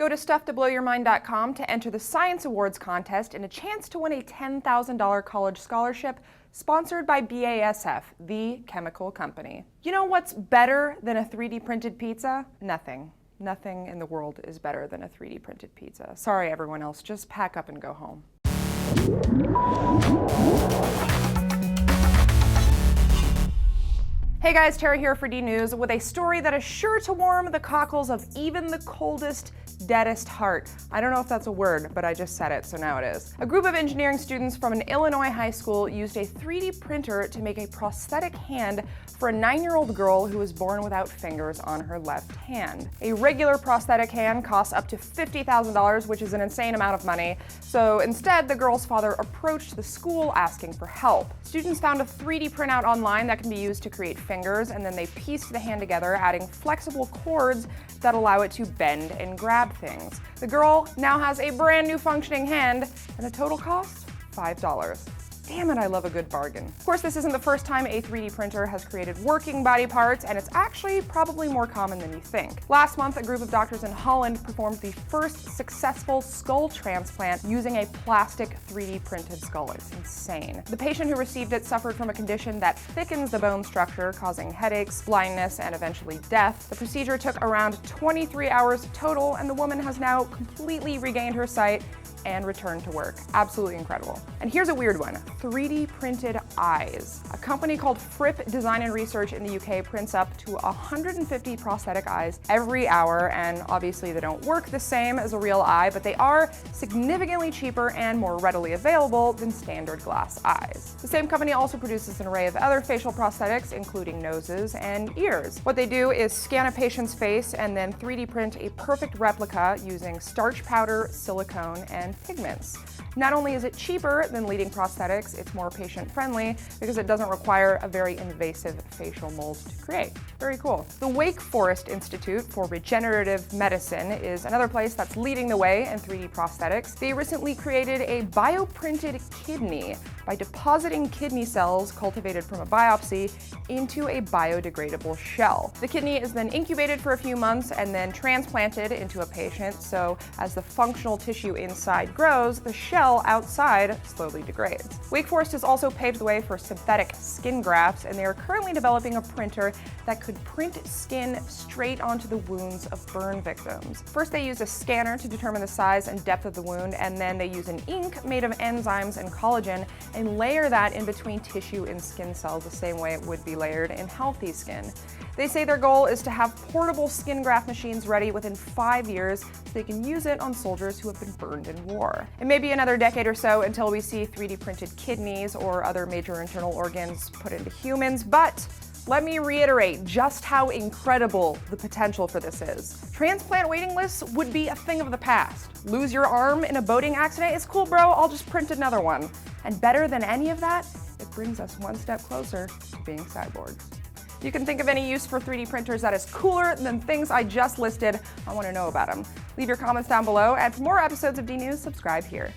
Go to StuffToBlowYourMind.com to enter the Science Awards contest and a chance to win a $10,000 college scholarship sponsored by BASF, the chemical company. You know what's better than a 3D printed pizza? Nothing. Nothing in the world is better than a 3D printed pizza. Sorry, everyone else, just pack up and go home. Hey guys, Tara here for DNews with a story that is sure to warm the cockles of even the coldest, deadest heart. I don't know if that's a word, but I just said it, so now it is. A group of engineering students from an Illinois high school used a 3D printer to make a prosthetic hand for a 9-year-old girl who was born without fingers on her left hand. A regular prosthetic hand costs up to $50,000, which is an insane amount of money, so instead the girl's father approached the school asking for help. Students found a 3D printout online that can be used to create fingers, and then they pieced the hand together, adding flexible cords that allow it to bend and grab things. The girl now has a brand new functioning hand, and the total cost? $5. Damn it, I love a good bargain. Of course, this isn't the first time a 3D printer has created working body parts, and it's actually probably more common than you think. Last month, a group of doctors in Holland performed the first successful skull transplant using a plastic 3D printed skull. It's insane. The patient who received it suffered from a condition that thickens the bone structure, causing headaches, blindness, and eventually death. The procedure took around 23 hours total, and the woman has now completely regained her sight and return to work. Absolutely incredible. And here's a weird one, 3D printed eyes. A company called Fripp Design and Research in the UK prints up to 150 prosthetic eyes every hour, and obviously they don't work the same as a real eye, but they are significantly cheaper and more readily available than standard glass eyes. The same company also produces an array of other facial prosthetics, including noses and ears. What they do is scan a patient's face and then 3D print a perfect replica using starch powder, silicone, and pigments. Not only is it cheaper than leading prosthetics, it's more patient-friendly because it doesn't require a very invasive facial mold to create. Very cool. The Wake Forest Institute for Regenerative Medicine is another place that's leading the way in 3D prosthetics. They recently created a bioprinted kidney by depositing kidney cells cultivated from a biopsy into a biodegradable shell. The kidney is then incubated for a few months and then transplanted into a patient, so as the functional tissue inside grows, the shell outside slowly degrades. Wake Forest has also paved the way for synthetic skin grafts, and they are currently developing a printer that could print skin straight onto the wounds of burn victims. First, they use a scanner to determine the size and depth of the wound, and then they use an ink made of enzymes and collagen and layer that in between tissue and skin cells the same way it would be layered in healthy skin. They say their goal is to have portable skin graft machines ready within 5 years so they can use it on soldiers who have been burned in war. It may be another decade or so until we see 3D printed kidneys or other major internal organs put into humans, but let me reiterate just how incredible the potential for this is. Transplant waiting lists would be a thing of the past. Lose your arm in a boating accident? It's cool, bro, I'll just print another one. And better than any of that, it brings us one step closer to being cyborgs. If you can think of any use for 3D printers that is cooler than things I just listed, I want to know about them. Leave your comments down below, and for more episodes of DNews, subscribe here.